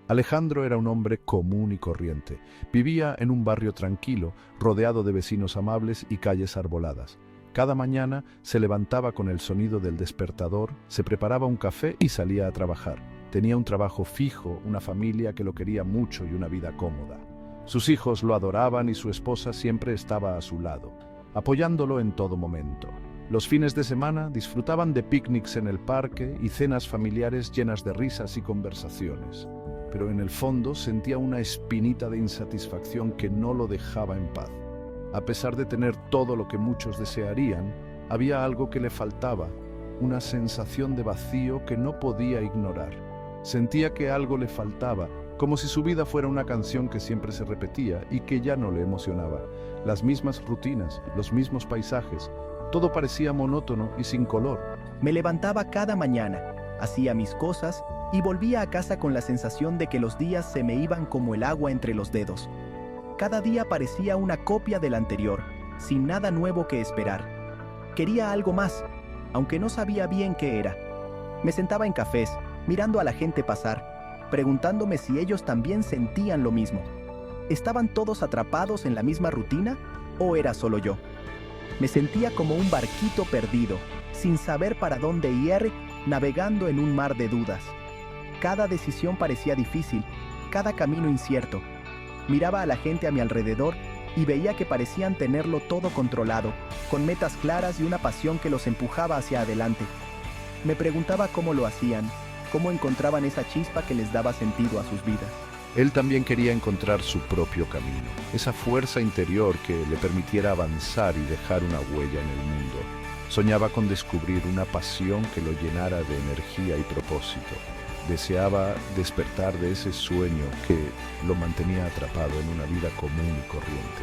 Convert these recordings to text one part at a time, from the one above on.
Alejandro era un hombre común y corriente. Vivía en un barrio tranquilo, rodeado de vecinos amables y calles arboladas. Cada mañana se levantaba con el sonido del despertador, se preparaba un café y salía a trabajar. Tenía un trabajo fijo, una familia que lo quería mucho y una vida cómoda. Sus hijos lo adoraban y su esposa siempre estaba a su lado, apoyándolo en todo momento. Los fines de semana disfrutaban de picnics en el parque y cenas familiares llenas de risas y conversaciones. Pero en el fondo sentía una espinita de insatisfacción que no lo dejaba en paz. A pesar de tener todo lo que muchos desearían, había algo que le faltaba, una sensación de vacío que no podía ignorar. Sentía que algo le faltaba, como si su vida fuera una canción que siempre se repetía y que ya no le emocionaba. Las mismas rutinas, los mismos paisajes, todo parecía monótono y sin color. Me levantaba cada mañana, hacía mis cosas y volvía a casa con la sensación de que los días se me iban como el agua entre los dedos. Cada día parecía una copia del anterior, sin nada nuevo que esperar. Quería algo más, aunque no sabía bien qué era. Me sentaba en cafés, mirando a la gente pasar, preguntándome si ellos también sentían lo mismo. ¿Estaban todos atrapados en la misma rutina o era solo yo? Me sentía como un barquito perdido, sin saber para dónde ir, navegando en un mar de dudas. Cada decisión parecía difícil, cada camino incierto. Miraba a la gente a mi alrededor y veía que parecían tenerlo todo controlado, con metas claras y una pasión que los empujaba hacia adelante. Me preguntaba cómo lo hacían, cómo encontraban esa chispa que les daba sentido a sus vidas. Él también quería encontrar su propio camino, esa fuerza interior que le permitiera avanzar y dejar una huella en el mundo. Soñaba con descubrir una pasión que lo llenara de energía y propósito. Deseaba despertar de ese sueño que lo mantenía atrapado en una vida común y corriente.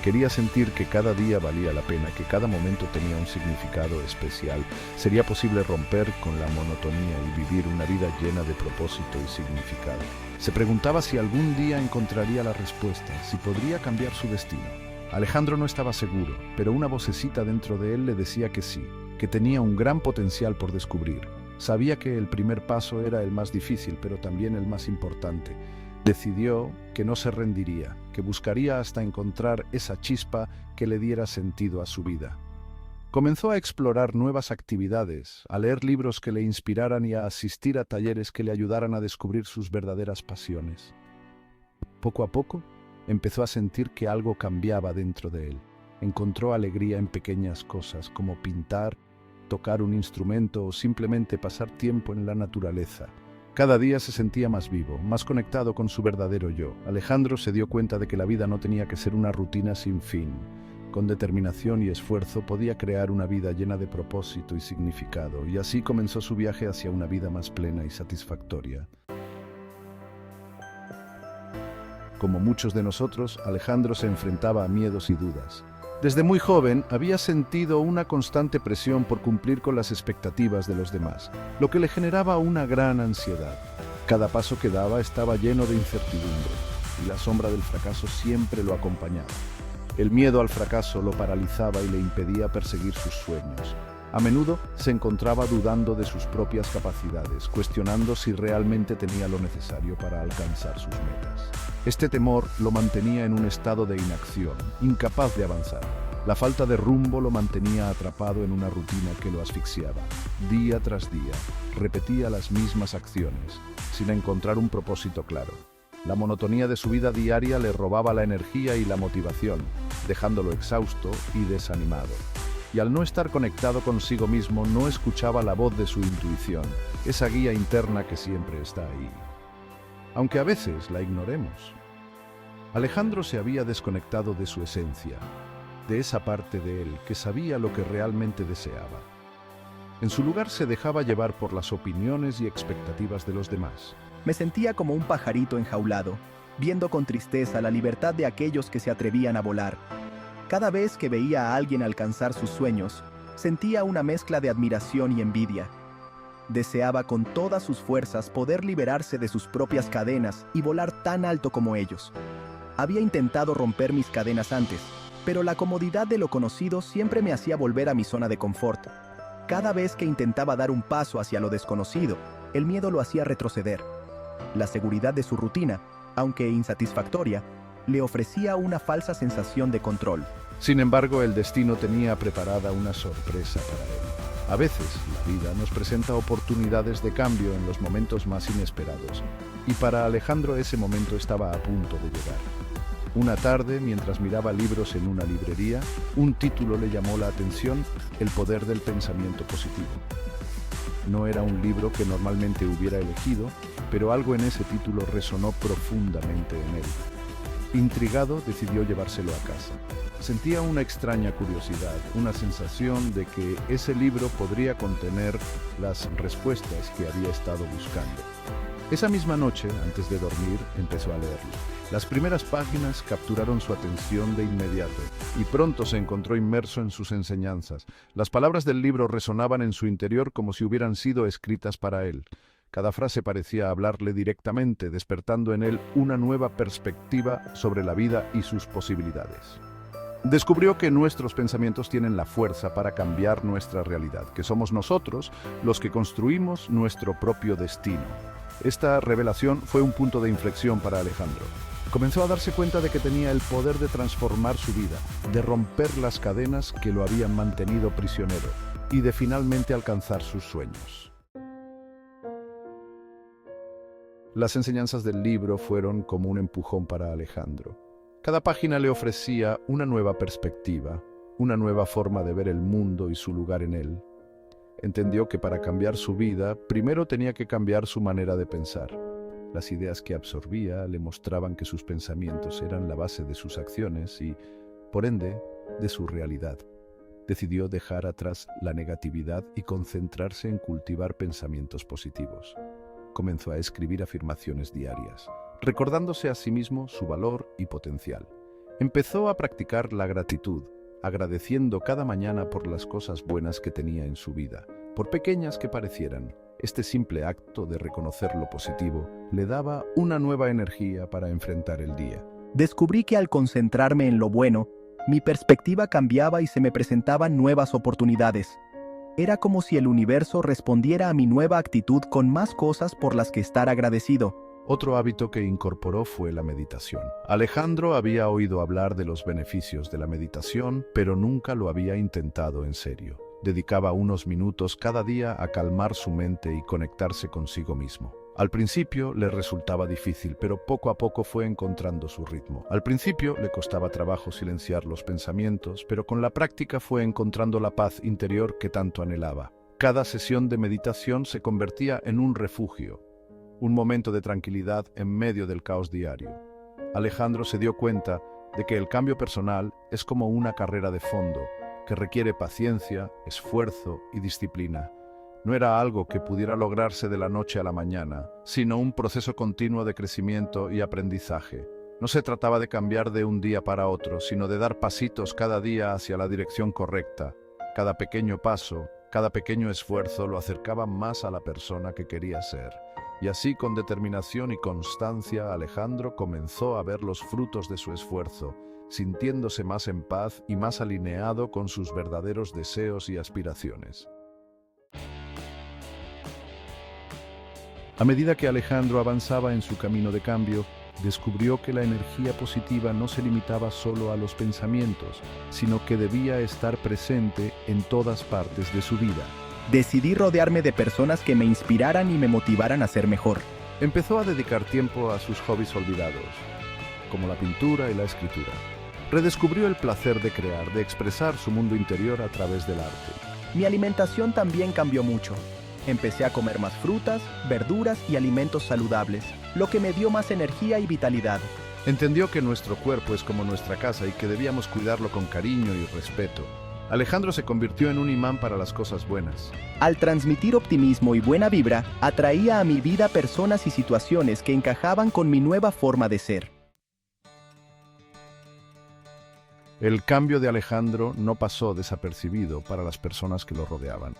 Quería sentir que cada día valía la pena, que cada momento tenía un significado especial. Sería posible romper con la monotonía y vivir una vida llena de propósito y significado. Se preguntaba si algún día encontraría la respuesta, si podría cambiar su destino. Alejandro no estaba seguro, pero una vocecita dentro de él le decía que sí, que tenía un gran potencial por descubrir. Sabía que el primer paso era el más difícil, pero también el más importante. Decidió que no se rendiría, que buscaría hasta encontrar esa chispa que le diera sentido a su vida. Comenzó a explorar nuevas actividades, a leer libros que le inspiraran y a asistir a talleres que le ayudaran a descubrir sus verdaderas pasiones. Poco a poco, empezó a sentir que algo cambiaba dentro de él. Encontró alegría en pequeñas cosas, como pintar, tocar un instrumento o simplemente pasar tiempo en la naturaleza. Cada día se sentía más vivo, más conectado con su verdadero yo. Alejandro se dio cuenta de que la vida no tenía que ser una rutina sin fin. Con determinación y esfuerzo podía crear una vida llena de propósito y significado, y así comenzó su viaje hacia una vida más plena y satisfactoria. Como muchos de nosotros, Alejandro se enfrentaba a miedos y dudas. Desde muy joven había sentido una constante presión por cumplir con las expectativas de los demás, lo que le generaba una gran ansiedad. Cada paso que daba estaba lleno de incertidumbre, y la sombra del fracaso siempre lo acompañaba. El miedo al fracaso lo paralizaba y le impedía perseguir sus sueños. A menudo se encontraba dudando de sus propias capacidades, cuestionando si realmente tenía lo necesario para alcanzar sus metas. Este temor lo mantenía en un estado de inacción, incapaz de avanzar. La falta de rumbo lo mantenía atrapado en una rutina que lo asfixiaba. Día tras día, repetía las mismas acciones, sin encontrar un propósito claro. La monotonía de su vida diaria le robaba la energía y la motivación, dejándolo exhausto y desanimado. Y al no estar conectado consigo mismo, no escuchaba la voz de su intuición, esa guía interna que siempre está ahí, aunque a veces la ignoremos. Alejandro se había desconectado de su esencia, de esa parte de él que sabía lo que realmente deseaba. En su lugar se dejaba llevar por las opiniones y expectativas de los demás. Me sentía como un pajarito enjaulado, viendo con tristeza la libertad de aquellos que se atrevían a volar. Cada vez que veía a alguien alcanzar sus sueños, sentía una mezcla de admiración y envidia. Deseaba con todas sus fuerzas poder liberarse de sus propias cadenas y volar tan alto como ellos. Había intentado romper mis cadenas antes, pero la comodidad de lo conocido siempre me hacía volver a mi zona de confort. Cada vez que intentaba dar un paso hacia lo desconocido, el miedo lo hacía retroceder. La seguridad de su rutina, aunque insatisfactoria, le ofrecía una falsa sensación de control. Sin embargo, el destino tenía preparada una sorpresa para él. A veces, la vida nos presenta oportunidades de cambio en los momentos más inesperados, y para Alejandro ese momento estaba a punto de llegar. Una tarde, mientras miraba libros en una librería, un título le llamó la atención: El poder del pensamiento positivo. No era un libro que normalmente hubiera elegido, pero algo en ese título resonó profundamente en él. Intrigado, decidió llevárselo a casa. Sentía una extraña curiosidad, una sensación de que ese libro podría contener las respuestas que había estado buscando. Esa misma noche, antes de dormir, empezó a leerlo. Las primeras páginas capturaron su atención de inmediato, y pronto se encontró inmerso en sus enseñanzas. Las palabras del libro resonaban en su interior como si hubieran sido escritas para él. Cada frase parecía hablarle directamente, despertando en él una nueva perspectiva sobre la vida y sus posibilidades. Descubrió que nuestros pensamientos tienen la fuerza para cambiar nuestra realidad, que somos nosotros los que construimos nuestro propio destino. Esta revelación fue un punto de inflexión para Alejandro. Comenzó a darse cuenta de que tenía el poder de transformar su vida, de romper las cadenas que lo habían mantenido prisionero y de finalmente alcanzar sus sueños. Las enseñanzas del libro fueron como un empujón para Alejandro. Cada página le ofrecía una nueva perspectiva, una nueva forma de ver el mundo y su lugar en él. Entendió que para cambiar su vida, primero tenía que cambiar su manera de pensar. Las ideas que absorbía le mostraban que sus pensamientos eran la base de sus acciones y, por ende, de su realidad. Decidió dejar atrás la negatividad y concentrarse en cultivar pensamientos positivos. Comenzó a escribir afirmaciones diarias, recordándose a sí mismo su valor y potencial. Empezó a practicar la gratitud, agradeciendo cada mañana por las cosas buenas que tenía en su vida, por pequeñas que parecieran. Este simple acto de reconocer lo positivo le daba una nueva energía para enfrentar el día. Descubrí que al concentrarme en lo bueno, mi perspectiva cambiaba y se me presentaban nuevas oportunidades. Era como si el universo respondiera a mi nueva actitud con más cosas por las que estar agradecido. Otro hábito que incorporó fue la meditación. Alejandro había oído hablar de los beneficios de la meditación, pero nunca lo había intentado en serio. Dedicaba unos minutos cada día a calmar su mente y conectarse consigo mismo. Al principio le resultaba difícil, pero poco a poco fue encontrando su ritmo. Al principio le costaba trabajo silenciar los pensamientos, pero con la práctica fue encontrando la paz interior que tanto anhelaba. Cada sesión de meditación se convertía en un refugio, un momento de tranquilidad en medio del caos diario. Alejandro se dio cuenta de que el cambio personal es como una carrera de fondo, que requiere paciencia, esfuerzo y disciplina. No era algo que pudiera lograrse de la noche a la mañana, sino un proceso continuo de crecimiento y aprendizaje. No se trataba de cambiar de un día para otro, sino de dar pasitos cada día hacia la dirección correcta. Cada pequeño paso, cada pequeño esfuerzo lo acercaba más a la persona que quería ser. Y así, con determinación y constancia, Alejandro comenzó a ver los frutos de su esfuerzo, sintiéndose más en paz y más alineado con sus verdaderos deseos y aspiraciones. A medida que Alejandro avanzaba en su camino de cambio, descubrió que la energía positiva no se limitaba solo a los pensamientos, sino que debía estar presente en todas partes de su vida. Decidí rodearme de personas que me inspiraran y me motivaran a ser mejor. Empezó a dedicar tiempo a sus hobbies olvidados, como la pintura y la escritura. Redescubrió el placer de crear, de expresar su mundo interior a través del arte. Mi alimentación también cambió mucho. Empecé a comer más frutas, verduras y alimentos saludables, lo que me dio más energía y vitalidad. Entendió que nuestro cuerpo es como nuestra casa y que debíamos cuidarlo con cariño y respeto. Alejandro se convirtió en un imán para las cosas buenas. Al transmitir optimismo y buena vibra, atraía a mi vida personas y situaciones que encajaban con mi nueva forma de ser. El cambio de Alejandro no pasó desapercibido para las personas que lo rodeaban.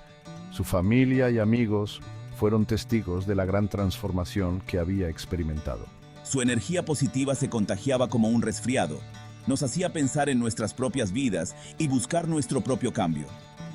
Su familia y amigos fueron testigos de la gran transformación que había experimentado. Su energía positiva se contagiaba como un resfriado. Nos hacía pensar en nuestras propias vidas y buscar nuestro propio cambio.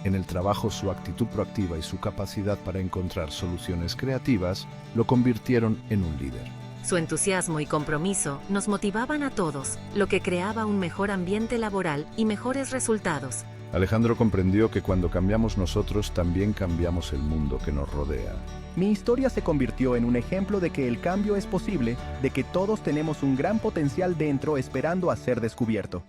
En el trabajo, su actitud proactiva y su capacidad para encontrar soluciones creativas lo convirtieron en un líder. Su entusiasmo y compromiso nos motivaban a todos, lo que creaba un mejor ambiente laboral y mejores resultados. Alejandro comprendió que cuando cambiamos nosotros, también cambiamos el mundo que nos rodea. Mi historia se convirtió en un ejemplo de que el cambio es posible, de que todos tenemos un gran potencial dentro esperando a ser descubierto.